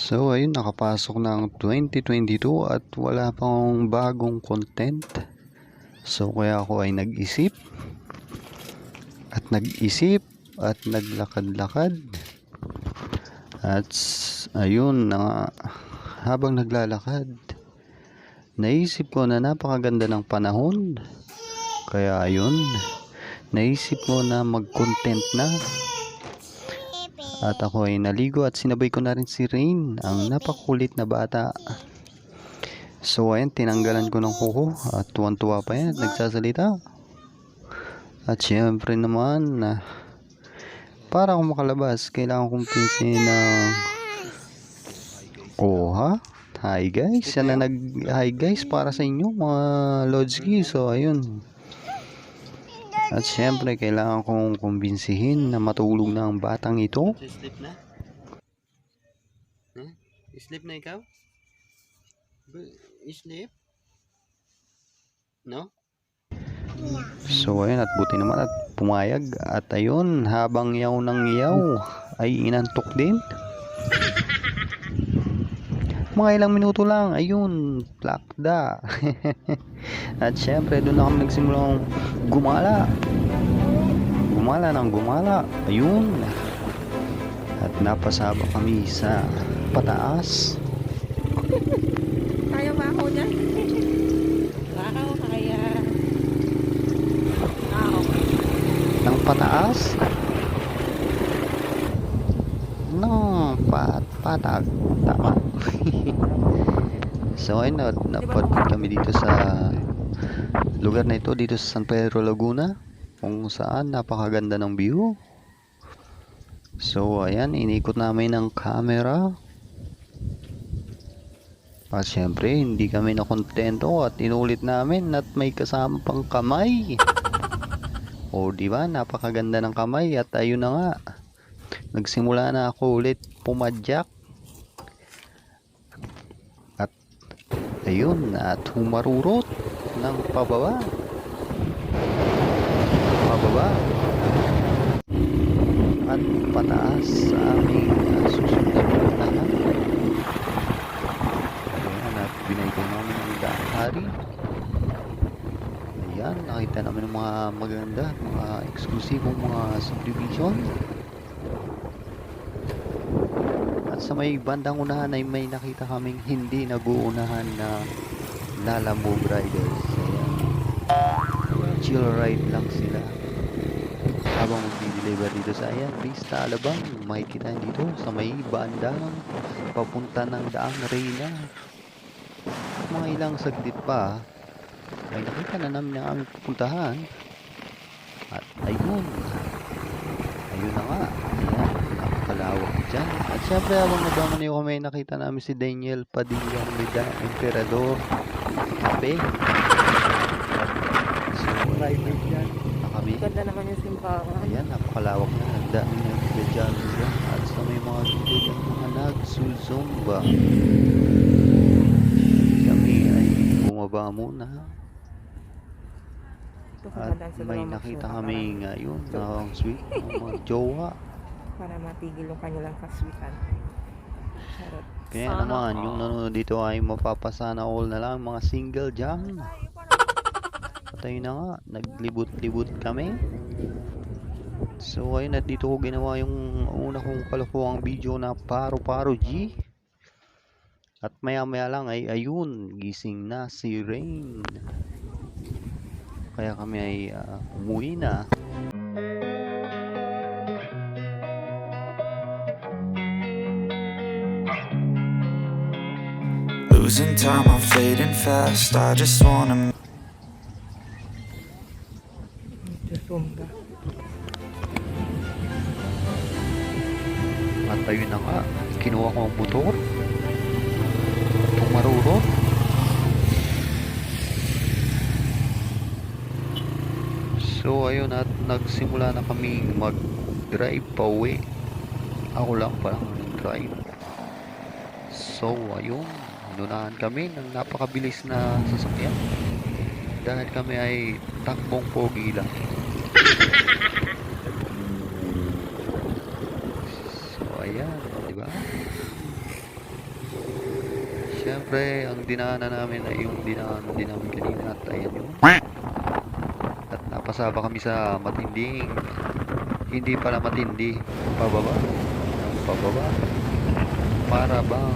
So ayun, nakapasok ng 2022 at wala pang bagong content. So kaya ako ay nag-isip at naglakad-lakad. At ayun na habang naglalakad, naisip ko na napakaganda ng panahon. Kaya ayun, naisip ko na mag-content na. At ako ay naligo at sinabay ko na rin si Rain, ang napakulit na bata. So ayan, tinanggalan ko ng kuko at tuwan-tuwa pa yan at nagsasalita. At syempre naman, para akong makalabas, kailangan kong pinsin ng ha? Hi guys, yan na hi guys para sa inyo mga Lodski. So ayun. At syempre, kailangan kong kumbinsihin na matulog na ang batang ito. Sleep na? Huh? Sleep na ikaw? Sleep? No? So ayun, at buti naman at pumayag. At ayun, habang yaw ng yaw ay inantok din. Mga ilang minuto lang, ayun, plakda. At syempre, doon na kami nagsimulang gumala ng gumala, ayun. At napasaba kami sa pataas. Kaya ba ako dyan? Wow, kaya. Ng pataas ng patag, tama. So ayun, napadpad kami dito sa lugar na ito, dito sa San Pedro Laguna, kung saan napakaganda ng view. So ayan, inikot namin ng camera. At syempre, hindi kami nakontento at inulit namin at may kasama pang kamay. O diba, napakaganda ng kamay. At ayun na nga, nagsimula na ako ulit pumadyak. At ayun, at humarurot ng pababa at pataas sa aming susunod na pinuntahan. Ayan, at binaybay namin ang daang-hari. Ayan, nakita namin ng mga maganda, mga eksklusibong mga subdivision. At sa may bandang unahan ay may nakita kaming hindi nag-uunahan na Lalamove Riders. Ayan, chill ride lang sila habang magdi-deliver dito sa ayan, Vista Alabang. Makikita dito sa may bandang papunta ng Daang Reyna. Mga ilang saglit pa ay nakita na namin ang aming pupuntahan. At ayun na nga, ayan, napakalawak dyan. At syempre, habang nagmamaniw kami, nakita namin si Daniel Padilla ng Mida Emperador Cafe. So rider dyan na kami. Ganda naman yung simbahan. Ayan, napakalawak na. Ang dami nagdadyan dyan. At sa may mga dito yung mga nagsusumba. Kami ay bumaba muna. At may nakita kami ngayon na sweet ng mga jowa. Para matigil yung kanilang kaswitan. Charot. Kaya naman, yung nanonood dito ay mapapasana all na lang mga single dyan. At ayun na nga, naglibot-libot kami. So ayun, at dito ko ginawa yung una kong kalokohang video na Paro-Paro G. At maya-maya lang ay ayun, gising na si Rain. Kaya kami ay umuwi na. Losing time, I'm fading fast. I just wanna Susumba. At ayun na nga, kinuha ko ang motor. Tumarurot. So ayun, at nagsimula na kami mag-drive pa uwi. Ako lang parang nag-drive. So ayun, inunahan kami ng napakabilis na sasakyan. Dahil kami ay takbong pogi lang. So ayan, di ba? syempre, ang dinaanan namin ay yung dinaanan din namin kanina at ayan yun. At napasaba kami sa matinding, hindi pala matindi, pababa, ng pababa, para bang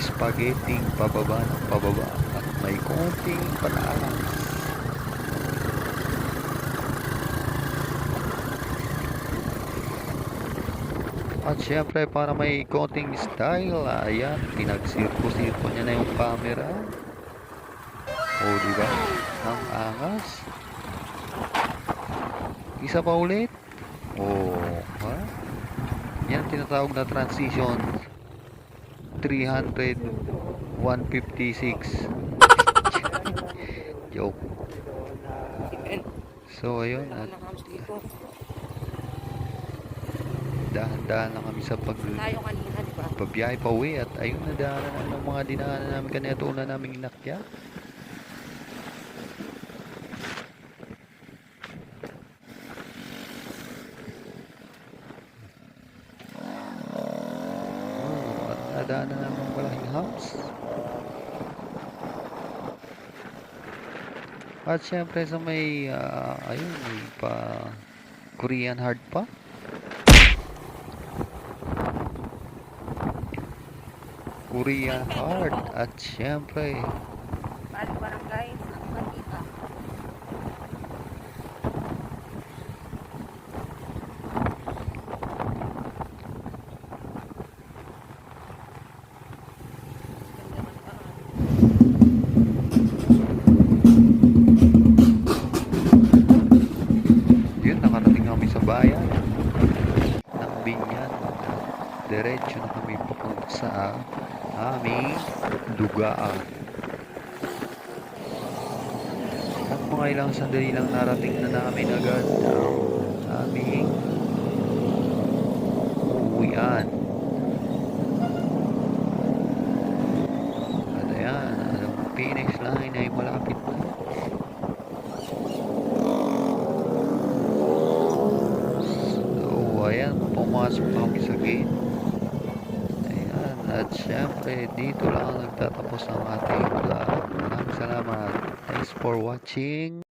spaghetti pababa ng pababa at may konting pataas. At syempre para may konting style, ayan, pinagsirko-sirko niya na yung camera. O diba? Ang angas. Isa pa ulit. O, ha? Yan tinatawag na transition 300 156. Joke. So ayun, at dito. dahan-dahan lang kami sa Tayo kanina, di ba? pagbiyahe pa uwi at ayun na daanan na ng mga dinaanan namin kanina una naming inakya. At nadaanan na ng malaking humps. At syempre sa may ayun, may pa Korean hard pa. Korean hard at syempre Paano barangay? Mantika. yun, nakarating kami sa bayan ng Binyan. Diretso na kami papunta sa aming dugaan. At mga ilang sandali lang narating na namin agad ang aming uwian. At ayan, ang finish line ay malapit na. So, ayan, pumasok na kami sa gate. Ayan, at syempre, dito lang nagtatapos ang ating vlog. Maraming salamat. Thanks for watching.